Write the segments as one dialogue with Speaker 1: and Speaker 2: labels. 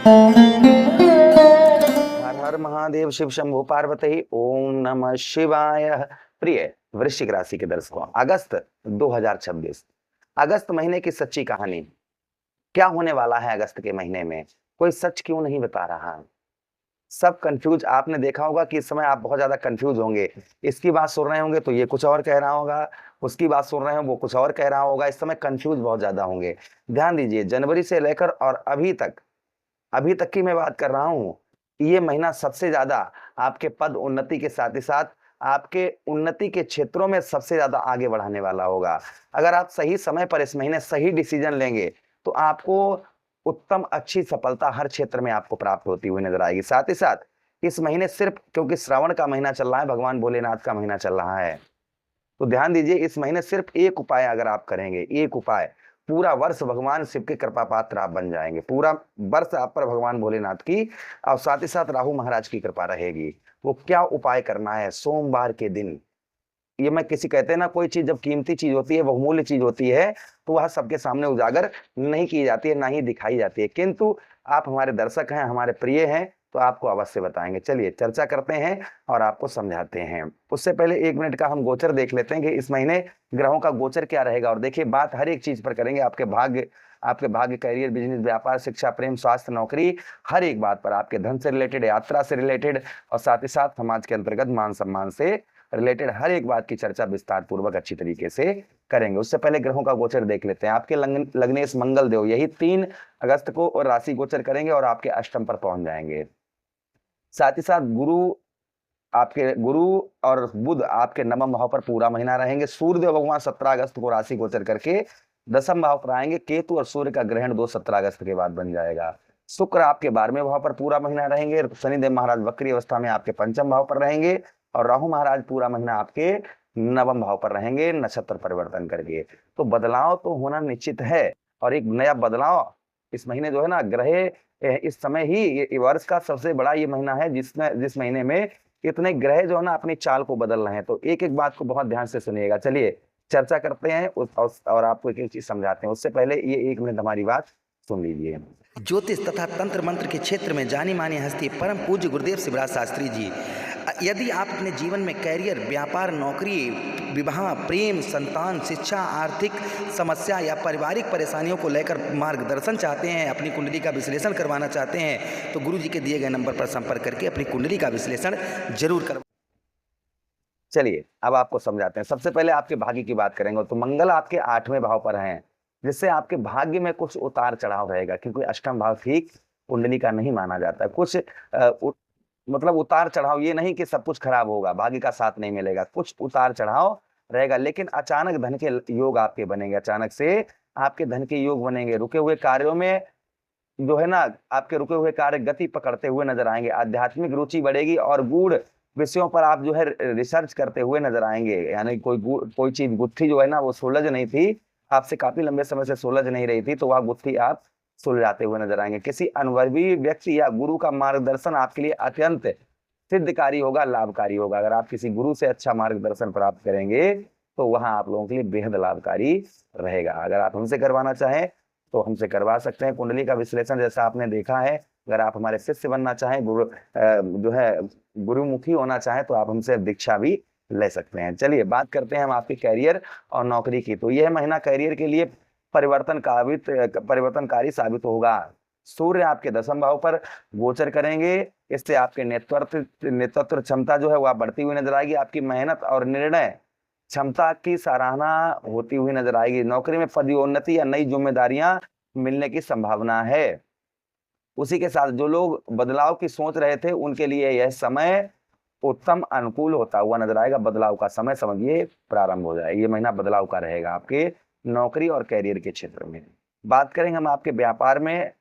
Speaker 1: हर हर महादेव, शिव शंभु पार्वती, ओम नमः शिवाय। प्रिय वृश्चिक राशि के दर्शकों, अगस्त 2026, अगस्त महीने की सच्ची कहानी क्या होने वाला है। अगस्त के महीने में कोई सच क्यों नहीं बता रहा। सब कंफ्यूज। आपने देखा होगा कि इस समय आप बहुत ज्यादा कंफ्यूज होंगे। इसकी बात सुन रहे होंगे तो ये कुछ और कह रहा होगा, उसकी बात सुन रहे हो वो कुछ और कह रहा होगा। इस समय कंफ्यूज बहुत ज्यादा होंगे। ध्यान दीजिए, जनवरी से लेकर और अभी तक की मैं बात कर रहा हूं। ये महीना सबसे ज्यादा आपके पद उन्नति के साथ ही साथ आपके उन्नति के क्षेत्रों में सबसे ज्यादा आगे बढ़ाने वाला होगा। अगर आप सही समय पर इस महीने सही डिसीजन लेंगे तो आपको उत्तम अच्छी सफलता हर क्षेत्र में आपको प्राप्त होती हुई नजर आएगी। साथ ही साथ इस महीने सिर्फ क्योंकि श्रावण का महीना चल रहा है, भगवान भोलेनाथ का महीना चल रहा है, तो ध्यान दीजिए, इस महीने सिर्फ एक उपाय अगर आप करेंगे, एक उपाय, पूरा वर्ष भगवान शिव के कृपा पात्र आप बन जाएंगे। पूरा वर्ष आप पर भगवान भोलेनाथ की और साथ ही साथ राहु महाराज की कृपा रहेगी। वो क्या उपाय करना है, सोमवार के दिन, ये मैं किसी कहते हैं ना, कोई चीज जब कीमती चीज होती है, बहुमूल्य चीज होती है, तो वह सबके सामने उजागर नहीं की जाती है, ना ही दिखाई जाती है। किंतु आप हमारे दर्शक हैं, हमारे प्रिय हैं, तो आपको अवश्य बताएंगे। चलिए चर्चा करते हैं और आपको समझाते हैं। उससे पहले 1 मिनट का हम गोचर देख लेते हैं कि इस महीने ग्रहों का गोचर क्या रहेगा। और देखिए, बात हर एक चीज पर करेंगे, आपके भाग्य, करियर, बिजनेस, व्यापार, शिक्षा, प्रेम, स्वास्थ्य, नौकरी, हर एक बात पर, आपके धन से रिलेटेड, यात्रा से रिलेटेड और साथ ही साथ समाज के अंतर्गत मान सम्मान से रिलेटेड हर एक बात की चर्चा विस्तार पूर्वक अच्छी तरीके से करेंगे। उससे पहले ग्रहों का गोचर देख लेते हैं। आपके लग्नेश मंगल देव यही 3 अगस्त को और राशि गोचर करेंगे और आपके अष्टम पर पहुंच जाएंगे। साथ ही साथ गुरु और बुध आपके नवम भाव पर पूरा महीना रहेंगे। सूर्य भगवान 17 अगस्त को राशि गोचर करके दसम भाव पर आएंगे। केतु और सूर्य का ग्रहण 17 अगस्त के बाद बन जाएगा। शुक्र आपके 12वें भाव पर पूरा महीना रहेंगे। शनिदेव महाराज वक्री अवस्था में आपके पंचम भाव पर रहेंगे और राहु महाराज पूरा महीना आपके नवम भाव पर रहेंगे, नक्षत्र परिवर्तन करके। तो बदलाव तो होना निश्चित है। और एक नया बदलाव इस महीने जो है ना, ग्रह इस समय ही, ये वर्ष का सबसे बड़ा ये महीना है जिस महीने में इतने ग्रह जो है ना अपनी चाल को बदल रहे हैं। तो एक एक बात को बहुत ध्यान से सुनिएगा। चलिए चर्चा करते हैं और आपको एक एक चीज समझाते हैं। उससे पहले ये 1 मिनट हमारी बात सुन लीजिए।
Speaker 2: ज्योतिष तथा तंत्र मंत्र के क्षेत्र में जानी मानी हस्ती परम पूज्य गुरुदेव शिवराज शास्त्री जी, यदि आप अपने जीवन में कैरियर, व्यापार, नौकरी, विवाह, प्रेम, संतान, शिक्षा, आर्थिक समस्या या पारिवारिक परेशानियों को लेकर मार्गदर्शन चाहते हैं, अपनी कुंडली का विश्लेषण करवाना चाहते हैं, तो गुरु जी के दिए गए नंबर पर संपर्क करके अपनी कुंडली का विश्लेषण जरूर करवा।
Speaker 1: चलिए अब आपको समझाते हैं। सबसे पहले आपके भाग्य की बात करेंगे तो मंगल आपके 8वें भाव पर हैं, जिससे आपके भाग्य में कुछ उतार चढ़ाव रहेगा, क्योंकि अष्टम भाव ठीक कुंडली का नहीं माना जाता है। कुछ मतलब उतार चढ़ाव, ये नहीं कि सब कुछ खराब होगा, भाग्य का साथ नहीं मिलेगा, कुछ उतार चढ़ाव रहेगा। लेकिन अचानक धन के योग आपके बनेंगे, अचानक से आपके धन के योग बनेंगे। रुके हुए कार्यों में जो है ना, आपके रुके हुए कार्य गति पकड़ते हुए नजर आएंगे। आध्यात्मिक रुचि बढ़ेगी और गूढ़ विषयों पर आप जो है रिसर्च करते हुए नजर आएंगे। यानी कोई चीज गुत्थी जो है ना वो सुलझ नहीं थी, आपसे काफी लंबे समय से सुलझ नहीं रही थी, तो वह गुत्थी आप सुलझाते हुए नजर आएंगे। किसी अनुभवी व्यक्ति या गुरु का मार्गदर्शन आपके लिए अत्यंत सिद्धकारी होगा, लाभकारी होगा। अगर आप किसी गुरु से अच्छा मार्गदर्शन प्राप्त करेंगे तो वहां आप लोगों के लिए बेहद लाभकारी रहेगा। अगर आप हमसे करवाना चाहें तो हमसे करवा सकते हैं कुंडली का विश्लेषण, जैसा आपने देखा है। अगर आप हमारे शिष्य बनना चाहें, जो है गुरुमुखी होना चाहें, तो आप हमसे दीक्षा भी ले सकते हैं। चलिए बात करते हैं हम आपके कैरियर और नौकरी की। तो यह महीना कैरियर के लिए परिवर्तनकारी साबित होगा। सूर्य आपके दसम भाव पर गोचर करेंगे। इससे आपके नेतृत्व क्षमता जो है वह बढ़ती हुई नजर आएगी। आपकी मेहनत और निर्णय क्षमता की सराहना होती हुई नजर आएगी। नौकरी में पदोन्नति या नई जिम्मेदारियां मिलने की संभावना है। उसी के साथ जो लोग बदलाव की सोच रहे थे उनके लिए यह समय उत्तम अनुकूल होता हुआ नजर आएगा। बदलाव का समय समझिए प्रारंभ हो जाए। ये महीना बदलाव का रहेगा आपके नौकरी और कैरियर के क्षेत्र में। बात करेंगे हम आपके व्यापार में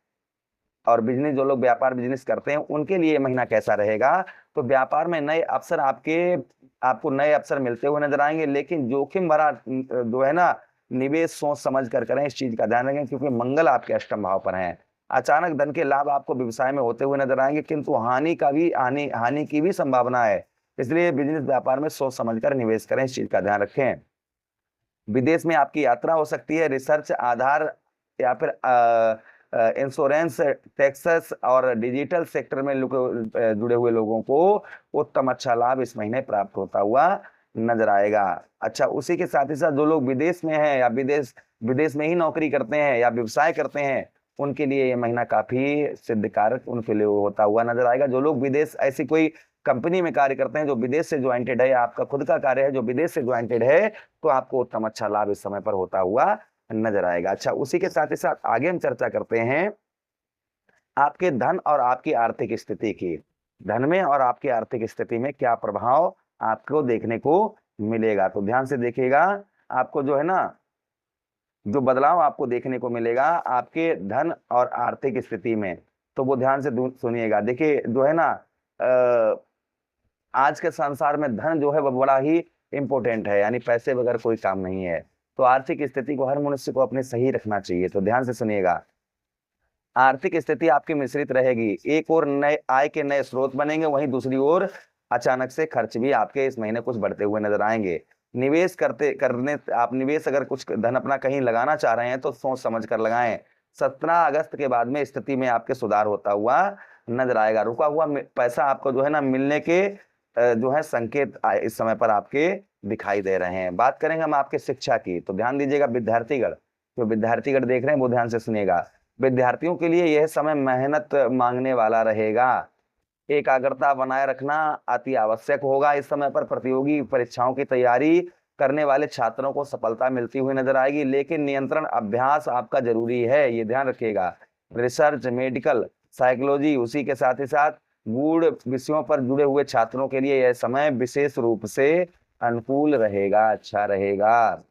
Speaker 1: और बिजनेस, जो लोग व्यापार बिजनेस करते हैं उनके लिए महीना कैसा रहेगा। तो व्यापार में नए अवसर आपको नए अवसर मिलते हुए नजर आएंगे, लेकिन जोखिम भरा जो है ना निवेश सोच समझ कर करें, इस चीज का ध्यान रखें, क्योंकि मंगल आपके अष्टम भाव पर हैं। अचानक धन के लाभ आपको व्यवसाय में होते हुए नजर आएंगे, किंतु हानि की भी संभावना है। इसलिए बिजनेस व्यापार में सोच समझकर निवेश करें, इस चीज का ध्यान रखें। विदेश में आपकी यात्रा हो सकती है। रिसर्च आधार या फिर इंश्योरेंस, टैक्सेस और डिजिटल सेक्टर में जुड़े हुए लोगों को उत्तम अच्छा लाभ इस महीने प्राप्त होता हुआ नजर आएगा। अच्छा, उसी के साथ ही साथ जो लोग विदेश में हैं या विदेश विदेश में ही नौकरी करते हैं या व्यवसाय करते हैं, उनके लिए ये महीना काफी सिद्धकारक उनके लिए होता हुआ नजर आएगा। जो लोग विदेश, ऐसी कोई कंपनी में कार्य करते हैं जो विदेश से ज्वाइंटेड है, आपका खुद का कार्य है जो विदेश से ज्वाइंटेड है, तो आपको उत्तम अच्छा लाभ इस समय पर होता हुआ नजर आएगा। अच्छा, उसी के साथ ही साथ आगे हम चर्चा करते हैं आपके धन और आपकी आर्थिक स्थिति की। धन में और आपकी आर्थिक स्थिति में क्या प्रभाव आपको देखने को मिलेगा, तो ध्यान से देखिएगा। आपको जो है ना, जो बदलाव आपको देखने को मिलेगा आपके धन और आर्थिक स्थिति में, तो वो ध्यान से सुनिएगा। देखिए जो है ना, आज के संसार में धन जो है वो बड़ा ही इंपॉर्टेंट है, यानी पैसे बगैर कोई काम नहीं है। तो आर्थिक स्थिति को हर मनुष्य को अपने सही रखना चाहिए। तो ध्यान से सुनिएगा, आर्थिक स्थिति आपकी मिश्रित रहेगी। एक और नए आय के नए स्रोत बनेंगे, वहीं दूसरी ओर अचानक से खर्च भी आपके इस महीने कुछ बढ़ते हुए नजर आएंगे। निवेश आप निवेश अगर कुछ धन अपना कहीं लगाना चाह रहे हैं तो सोच समझ कर लगाएं। 17 अगस्त के बाद में स्थिति में आपके सुधार होता हुआ नजर आएगा। रुका हुआ पैसा आपको जो है ना मिलने के जो है संकेत इस समय पर आपके दिखाई दे रहे हैं। बात करेंगे हम आपके शिक्षा की, तो ध्यान दीजिएगा विद्यार्थीगण, जो विद्यार्थीगण देख रहे हैं वो ध्यान से सुनिएगा। विद्यार्थियों के लिए यह समय मेहनत मांगने वाला रहेगा। एकाग्रता बनाए रखना अति आवश्यक होगा। इस समय पर प्रतियोगी परीक्षाओं की तैयारी करने वाले छात्रों को सफलता मिलती हुई नजर आएगी, लेकिन नियंत्रण अभ्यास आपका जरूरी है, ये ध्यान रखिएगा। रिसर्च, मेडिकल, साइकोलॉजी, उसी के साथ ही साथ गूढ़ विषयों पर जुड़े हुए छात्रों के लिए यह समय विशेष रूप से अनुकूल रहेगा, अच्छा रहेगा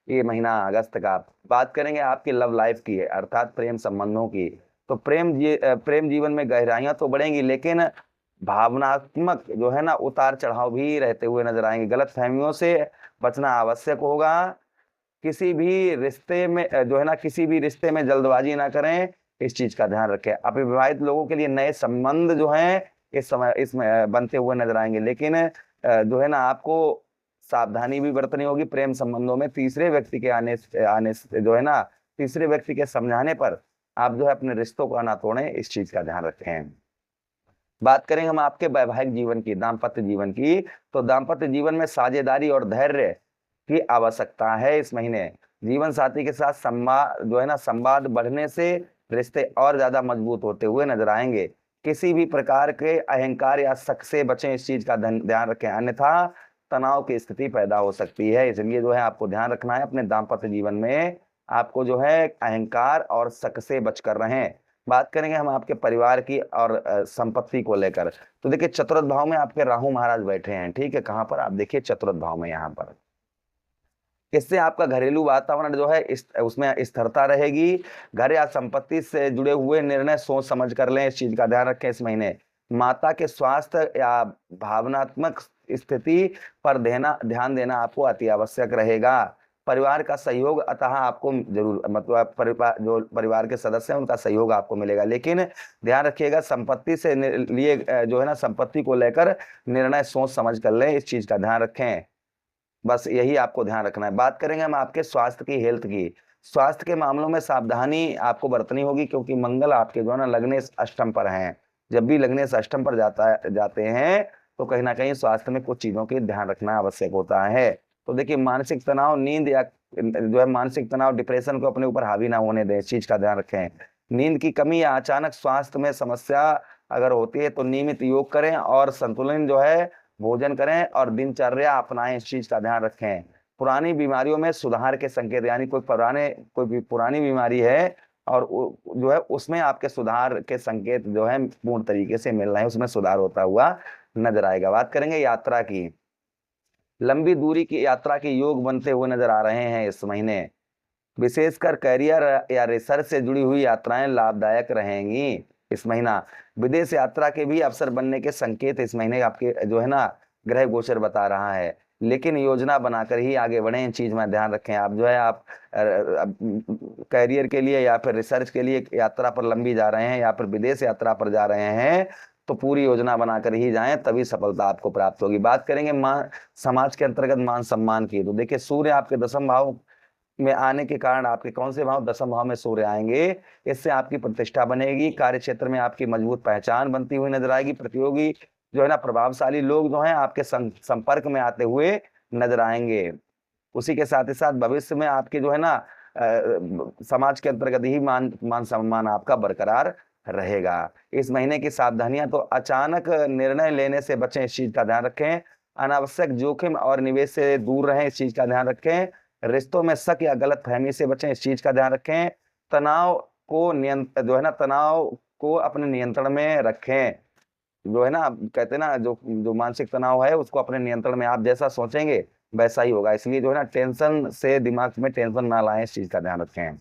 Speaker 1: ये महीना अगस्त का। बात करेंगे आपकी लव लाइफ की, अर्थात प्रेम संबंधों की। तो प्रेम जीवन में गहराइयां तो बढ़ेंगी, लेकिन भावनात्मक जो है ना उतार चढ़ाव भी रहते हुए नजर आएंगे। गलत फहमियों से बचना आवश्यक होगा। किसी भी रिश्ते में जो है ना, किसी भी रिश्ते में जल्दबाजी ना करें, इस चीज का ध्यान रखें। अविवाहित लोगों के लिए नए संबंध जो हैं इस समय इसमें बनते हुए नजर आएंगे, लेकिन जो है ना आपको सावधानी भी बरतनी होगी। प्रेम संबंधों में तीसरे व्यक्ति के आने से जो है ना, तीसरे व्यक्ति के समझाने पर आप जो है अपने रिश्तों को ना तोड़ें, इस चीज का ध्यान रखें। बात करेंगे हम आपके वैवाहिक जीवन की, दाम्पत्य जीवन की, तो दाम्पत्य जीवन में साझेदारी और धैर्य की आवश्यकता है इस महीने। जीवन साथी के साथ संवाद जो है ना, संवाद बढ़ने से रिश्ते और ज्यादा मजबूत होते हुए नजर आएंगे। किसी भी प्रकार के अहंकार या शक से बचें, इस चीज का ध्यान रखें, अन्यथा तनाव की स्थिति पैदा हो सकती है। इसलिए जो है आपको ध्यान रखना है अपने दाम्पत्य जीवन में, आपको जो है अहंकार और शक से बचकर रहें। बात करेंगे हम आपके परिवार की और संपत्ति को लेकर, तो देखिए चतुर्थ भाव में आपके राहु महाराज बैठे हैं, ठीक है। कहाँ पर? आप देखिए चतुर्थ भाव में, यहाँ पर। इससे आपका घरेलू वातावरण जो है उसमें स्थिरता रहेगी। घर या संपत्ति से जुड़े हुए निर्णय सोच समझ कर लें, इस चीज का ध्यान रखें इस महीने। माता के स्वास्थ्य या भावनात्मक स्थिति पर ध्यान देना आपको अति आवश्यक रहेगा। परिवार का सहयोग अतः आपको जरूर, मतलब परिवार के सदस्य हैं उनका सहयोग आपको मिलेगा, लेकिन ध्यान रखिएगा संपत्ति से लिए जो है ना, संपत्ति को लेकर निर्णय सोच समझ कर लें, इस चीज का ध्यान रखें। बस यही आपको ध्यान रखना है। बात करेंगे हम आपके स्वास्थ्य की, हेल्थ की। स्वास्थ्य के मामलों में सावधानी आपको बरतनी होगी, क्योंकि मंगल आपके जो है ना लग्नेश अष्टम पर हैं। जब भी लग्नेश अष्टम पर जाते हैं तो कहीं ना कहीं स्वास्थ्य में कुछ चीजों की ध्यान रखना आवश्यक होता है। तो देखिए मानसिक तनाव, नींद या जो है मानसिक तनाव, डिप्रेशन को अपने ऊपर हावी ना होने दें, इस चीज का ध्यान रखें। नींद की कमी या अचानक स्वास्थ्य में समस्या अगर होती है तो नियमित योग करें और संतुलन जो है भोजन करें और दिनचर्या अपनाएं, इस चीज का ध्यान रखें। पुरानी बीमारियों में सुधार के संकेत, यानी कोई पुरानी बीमारी है और जो है उसमें आपके सुधार के संकेत जो है पूर्ण तरीके से मिल रहे हैं, उसमें सुधार होता हुआ नजर आएगा। बात करेंगे यात्रा की। लंबी दूरी की यात्रा के योग बनते हुए नजर आ रहे हैं इस महीने। विशेषकर करियर या रिसर्च से जुड़ी हुई यात्राएं लाभदायक रहेंगी इस महीना। विदेश यात्रा के भी अवसर बनने के संकेत इस महीने आपके जो है ना ग्रह गोचर बता रहा है, लेकिन योजना बनाकर ही आगे बढ़े, इन चीज में ध्यान रखें। आप जो है आप करियर के लिए या फिर रिसर्च के लिए यात्रा पर लंबी जा रहे हैं या फिर विदेश यात्रा पर जा रहे हैं तो पूरी योजना बनाकर ही जाएं, तभी सफलता आपको प्राप्त होगी। बात करेंगे समाज के अंतर्गत मान सम्मान की, तो देखिए सूर्य आपके 10वें भाव में आने के कारण आपके कौन से भाव, दसम भाव में सूर्य आएंगे। इससे आपकी प्रतिष्ठा बनेगी, कार्य क्षेत्र में आपकी मजबूत पहचान बनती हुई नजर आएगी। प्रतियोगी जो है ना, प्रभावशाली लोग जो हैं आपके संपर्क में आते हुए नजर आएंगे। उसी के साथ ही साथ भविष्य में आपके जो है ना समाज के अंतर्गत ही मान सम्मान आपका बरकरार रहेगा। इस महीने की सावधानियां, तो अचानक निर्णय लेने से बचें, इस चीज का ध्यान रखें। अनावश्यक जोखिम और निवेश से दूर रहें, इस चीज का ध्यान रखें। रिश्तों में शक या गलत फहमी से बचें, इस चीज का ध्यान रखें। तनाव को जो है ना, तनाव को अपने नियंत्रण में रखें। जो है ना, कहते हैं ना, जो जो मानसिक तनाव है उसको अपने नियंत्रण में, आप जैसा सोचेंगे वैसा ही होगा। इसलिए जो है ना, टेंशन से दिमाग में टेंशन ना लाएं, इस चीज का ध्यान रखें।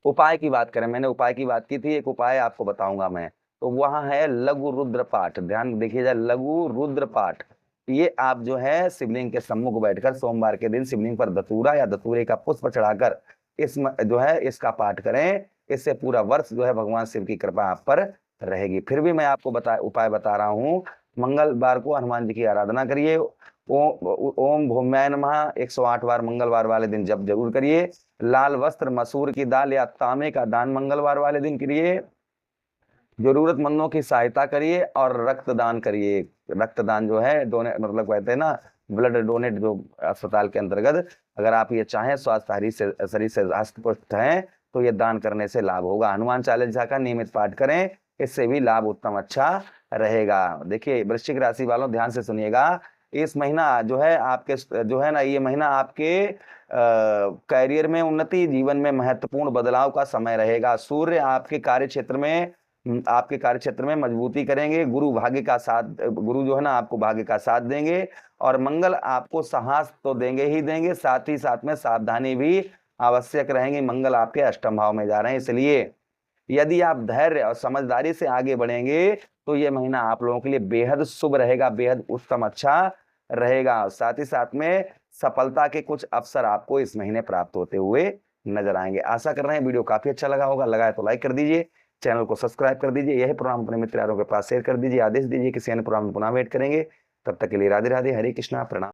Speaker 1: उपाय की बात करें, मैंने उपाय की बात की थी, एक उपाय आपको बताऊंगा मैं, तो वहां है लघु रुद्र पाठ। ध्यान देखिएगा, लघु रुद्र पाठ। ये आप जो है शिवलिंग के सम्मुख बैठकर सोमवार के दिन शिवलिंग पर धतूरा या धतूरे का पुष्प चढ़ाकर जो है इसका पाठ करें। इससे पूरा वर्ष जो है भगवान शिव की कृपा आप पर रहेगी। फिर भी मैं आपको उपाय बता रहा हूँ। मंगलवार को हनुमान जी की आराधना करिए। ओम भौम्याय नमः 108 बार मंगलवार वाले दिन जप जरूर करिए। लाल वस्त्र, मसूर की दाल या तांबे का दान मंगलवार वाले दिन करिए। जरूरतमंदों की सहायता करिए और रक्तदान करिए। रक्तदान जो है डोनेट, मतलब कहते हैं ना ब्लड डोनेट, जो अस्पताल के अंतर्गत, अगर आप ये चाहें स्वास्थ्य शरीर से हष्ट-पुष्ट हैं तो ये दान करने से लाभ होगा। हनुमान चालीसा का नियमित पाठ करें, इससे भी लाभ उत्तम अच्छा रहेगा। देखिए वृश्चिक राशि वालों, ध्यान से सुनिएगा। इस महीना जो है आपके जो है ना, ये महीना आपके करियर में उन्नति, जीवन में महत्वपूर्ण बदलाव का समय रहेगा। सूर्य आपके कार्य क्षेत्र में मजबूती करेंगे। गुरु जो है ना आपको भाग्य का साथ देंगे। और मंगल आपको साहस तो देंगे ही देंगे, साथ ही साथ में सावधानी भी आवश्यक रहेंगी। मंगल आपके अष्टम भाव में जा रहे हैं, इसलिए यदि आप धैर्य और समझदारी से आगे बढ़ेंगे तो ये महीना आप लोगों के लिए बेहद शुभ रहेगा, बेहद उत्तम अच्छा रहेगा। साथ ही साथ में सफलता के कुछ अवसर आपको इस महीने प्राप्त होते हुए नजर आएंगे। आशा कर रहे हैं वीडियो काफी अच्छा लगा होगा। लगा है तो लाइक कर दीजिए, चैनल को सब्सक्राइब कर दीजिए। यही प्रोग्राम अपने मित्र यारों के पास शेयर कर दीजिए। आदेश दीजिए, किसी अन्य प्रोग्राम में पुनः वेट करेंगे। तब तक के लिए राधे राधे, हरे कृष्णा, प्रणाम।